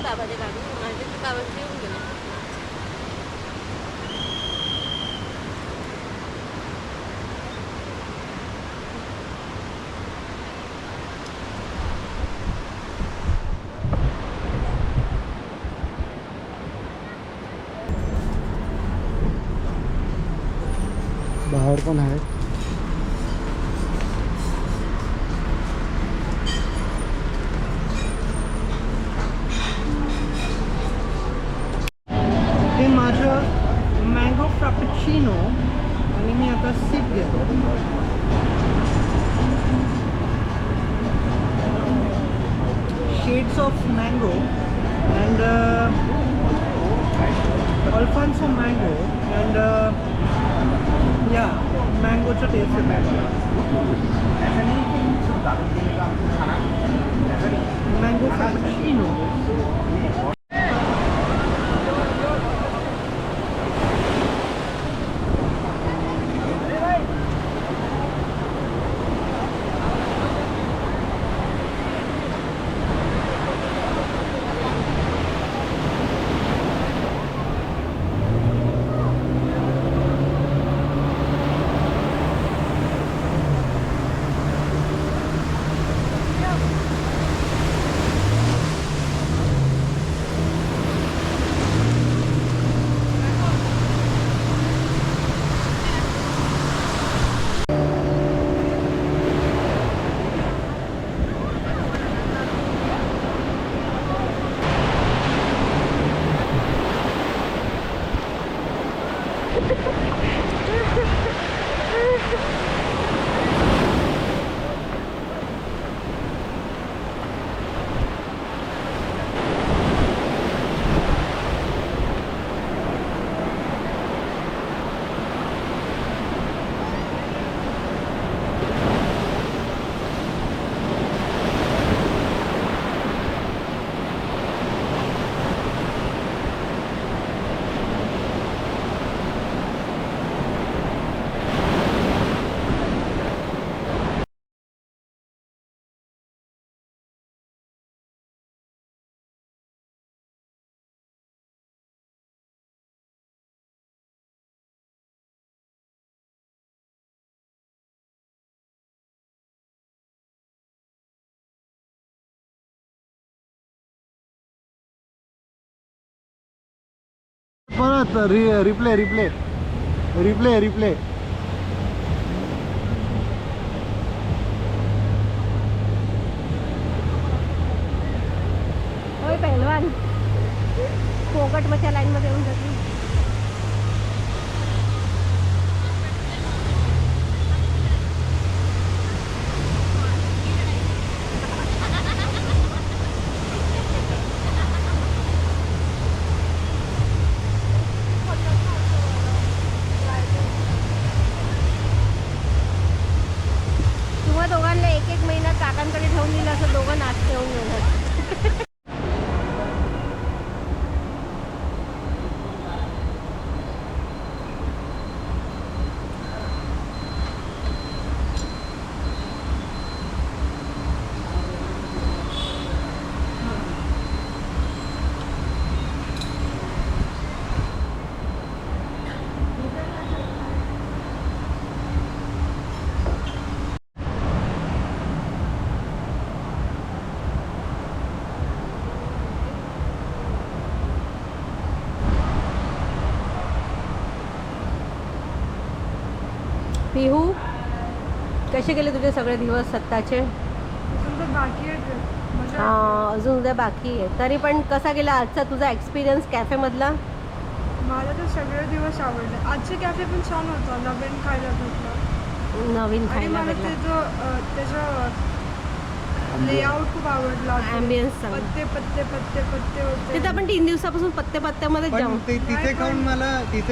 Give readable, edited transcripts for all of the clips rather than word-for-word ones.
बाबाच्या गाडी माझ्या बाबांची येऊन गेलो. बाहेर पण आहे. हे माझं मँगो फ्रापेचिनो आणि मी आता सिप घेतो. Shades of mango and Alfonso mango and या मँगोचं टेस्ट आहे. मँगो फ्रापेचिनो. परत रिप्ले रिप्ले रिप्ले रिप्ले. होय पहिलवान फोकट मच्या लाईन मध्ये येऊन जाते. दोघांना एक एक महिना काकांकडे ठेवून दिलं असं दोघं नाच ठेवून गेलं. पिहू कसे गेले तुझे सगळे दिवस सत्ताचे? बाकी आहेत. अजून उद्या बाकी आहे. तरी पण कसा गेला आजचा तुझा एक्सपिरियन्स कॅफेमधला? मला तर सगळे दिवस आवडले. आजचे कॅफे पण छान होता, नवीन खायला भेटलं नवीन आणि खायला मला भेटला. त्याचं लेआउट खूप आवडला. Ambience चांगला. पत्ते पत्ते पत्ते पत्ते होते. तिथे आपण 3 दिवसापासून पत्ते पत्त्यामध्ये पण जाऊ. तिथे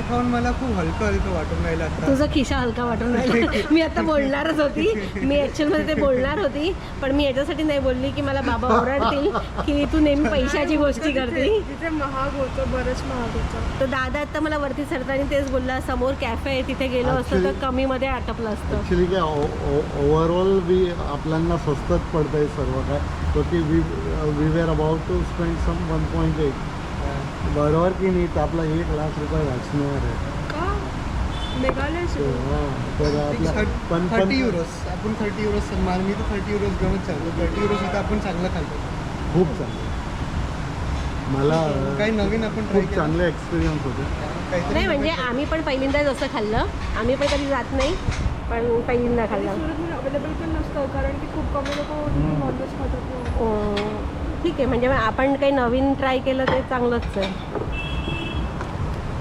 खाऊन मला खूप हलकं वाटून राहिलं आता. तुझा खिशा हलका वाटून राहिला. मी आता बोलणारच होती, मी ॲक्च्युअलमध्ये ते बोलणार होती, पण मी याच्यासाठी नाही बोलली की मला बाबा ओरडतील की तू नेहमी पैशाची गोष्टी करते. तिथे महाग होतं, बरंच महाग होतं. तर दादा आता मला वरती चढताना तेच बोलला, समोर कॅफे आहे तिथे गेलो असतं तर कमीमध्ये आटपलं असतं. ॲक्च्युली काय ओव्हरऑल आपल्याला स्वस्तच पडतंय सर्व काय, तो की we were about to spend some 1.8 बरोबर की नाही. तर आपला 1 लाख रुपये वाचणार आहे. का मेघालय तर आपला पण 30 युरोस आपण 30 युरोस मी तर 30 युरोस गमत चालतो. 30 युरोस इथं आपण चांगलं खाल्लं. खूप चांगलं. मला काही नवीन आपण try खूप केलं. चांगले एक्सपिरियन्स होते. काहीतरी नाही म्हणजे नवीन आम्ही पण पहिल्यांदाच असं खाल्लं, आम्ही पण कधी जात नाही पण पहिल्यांदा खाल्लं. सुरतमध्ये अवेलेबल पण नसतं, कारण की खूप कमी लोक नॉनव्हेज खातात ना. ठीक आहे, म्हणजे आपण काही नवीन ट्राय केलं ते चांगलंच आहे.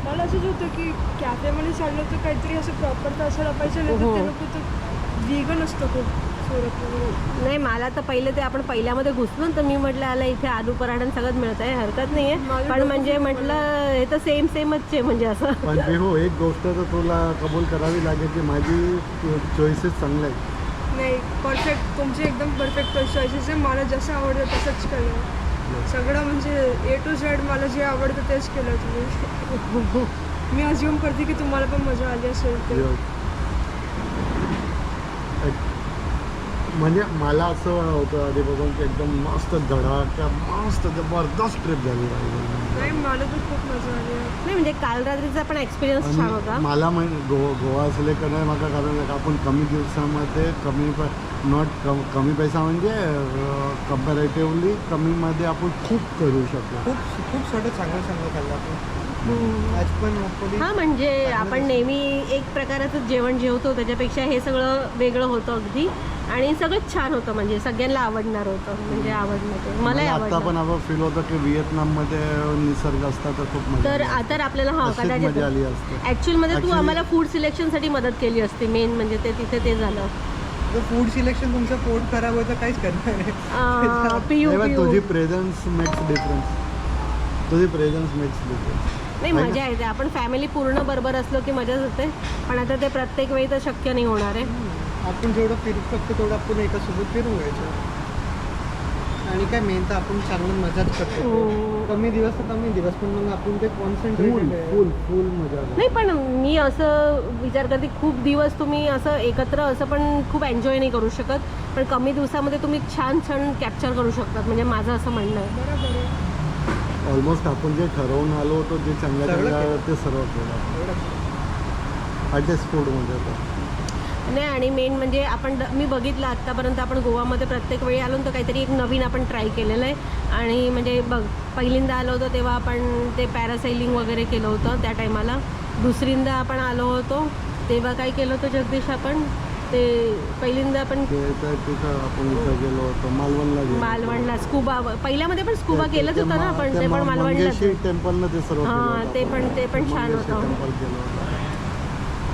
मला असंच होतं की कॅफेमध्ये चाललं तर काहीतरी असं प्रॉपर तर असायला पाहिजे, नाही तर ते लोक तर व्हीगन असतं खूप सुरतमध्ये. नाही मला तर पहिले ते आपण पहिल्यामध्ये घुसलो तर मी म्हटलं आला इथे आलू पराठा सगळंच मिळत आहे, हरकत नाही आहे, माझं पण डोकं म्हणजे फिरलं. म्हटलं हे तर सेमच आहे म्हणजे असं. पण ते हो, एक गोष्ट तर तुला कबूल करावी लागेल की माझी चॉईसेस चांगल्या आहेत. नाही, परफेक्ट, तुमचे एकदम परफेक्ट चॉईसेस आहे. मला जसं आवडतं तसंच केलं सगळं, म्हणजे A to Z मला जे आवडतं तेच केलं तुम्ही. मी अज्युम करते की तुम्हाला पण मजा आली असेल ते. म्हणजे मला असं होतं आधीपासून की एकदम मस्त धडाक्या मस्त जबरदस्त ट्रिप झाली पाहिजे. नाही, मला तर खूप मजा आली. नाही म्हणजे काल रात्रीचा पण एक्सपिरियन्स छान होता. आणि मला म्हणजे गोवा सिलेक्ट करण्याचं माझं कारण आहे आपण कमी दिवसामध्ये कमी पैसा म्हणजे कम्पॅरेटिव्हली कमीमध्ये आपण खूप करू शकतो. खूप चांगलं खाल्लं आपण. आज पण hopefully हां म्हणजे आपण नेहमी एक प्रकाराचं जेवण जेवतो त्याच्यापेक्षा हे सगळं वेगळं होतं अगदी, आणि सगळंच छान होतं, म्हणजे सगळ्यांना आवडणार होतं. म्हणजे आवडलं ते मलाही आता पण आवडलं. आपण फील होतं की व्हिएतनाममध्ये निसर्ग असता तर खूप मजा तर आली असती. तर आपल्याला हां अशीच कदाचित मजा आली असते. ॲक्च्युअलमध्ये तू Actually- आम्हाला फूड सिलेक्शनसाठी मदत केली असती, मेन म्हणजे ते तिथे ते झालं. जर फूड सिलेक्शन तुमचं पोट खराब होतं काहीच करणार नाही. पियू तेव्हा पियू तुझी प्रेझन्स मेक्स डिफरन्स. नाही मजा येते. आपण फॅमिली पूर्ण बरोबर असलो की मजाच येते, पण आता ते प्रत्येक वेळी तर शक्य नाही होणार आहे. आपण जेवढं फिरू शकतो तेवढं आपण एकासोबत फिरू व्हायचं. आणि काय मेन तर आपण चांगलं मजाच करतो. कमी दिवस तर कमी दिवस, पण मग आपण ते कॉन्सन्ट्रेटेड आहे. फुल मजा आली. नाही पण मी असं विचार करते खूप दिवस तुम्ही असं एकत्र असं पण खूप एन्जॉय नाही करू शकत, पण कमी दिवसामध्ये तुम्ही छान क्षण कॅप्चर करू शकतात, म्हणजे माझं असं म्हणणं आहे. बरोबर आहे. ऑलमोस्ट आपण जे ठरवून आलो होतो ते सगळं चांगल्या केलं. ते सर्व केलं. ॲटलीस्ट फूडमध्ये तर नाही आणि मेन म्हणजे मी बघितलं आत्तापर्यंत आपण गोवामध्ये प्रत्येक वेळी आलो तर काहीतरी एक नवीन आपण ट्राय केलेलं आहे. आणि म्हणजे पहिल्यांदा आलो होतो तेव्हा आपण ते पॅरासेलिंग वगैरे केलं होतं त्या टायमाला. दुसरींदा आपण आलो होतो तेव्हा काय केलं होतं जगदीश आपण, ते पहिल्यांदा आपण तिथं आपण इथं गेलो होतो मालवणला गेलो. मालवणला स्कुबा, पहिल्यामध्ये पण स्कुबा केलंच होतं ना आपण, ते पण मालवणलाच. टेम्पलनं ते सर्व हां ते पण छान होतं. टेम्पल केलं होतं.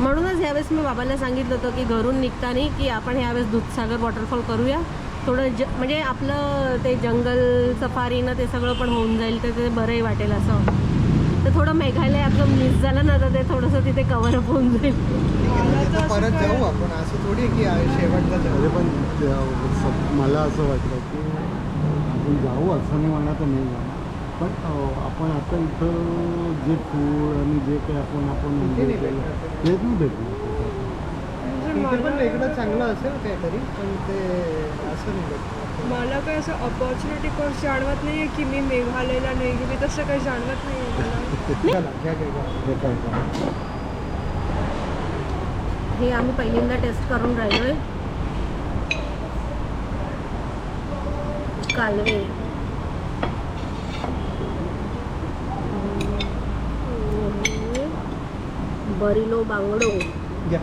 म्हणूनच ह्यावेळेस मी बाबाला सांगितलं होतं की घरून निघताना की आपण ह्यावेळेस दूधसागर वॉटरफॉल करूया, थोडं म्हणजे आपलं ते जंगल सफारीनं ते सगळं पण होऊन जाईल तर ते बरंही वाटेल असं. तर थोडं मेघालय आपलं मिस झालं ना तर ते थोडंसं तिथे कव्हर अप होऊन जाईल. आता परत जाऊ आपण, असं थोडी की शेवटला अरे जाऊ. पण मला असं वाटलं की आपण जाऊ असं नाही म्हणा तर नाही जाणार, पण आपण आता इथं जे फूड आणि जे काही आपण ते नाही केलं भेटणार. तेच नाही भेटलं. तिथे पण वेगळं चांगलं असेल काहीतरी, पण ते असं नाही भेटणार. मला काही असं अपॉर्च्युनिटी कोर्स जाणवत नाही आहे की मी मेघालयला नाही गेली, तसं काही जाणवत नाही आहे मला. चला, घ्या. हे काय काय हे आम्ही पहिल्यांदा टेस्ट करून राहिलोय. कालवे बरिलो बांगडो. घ्या.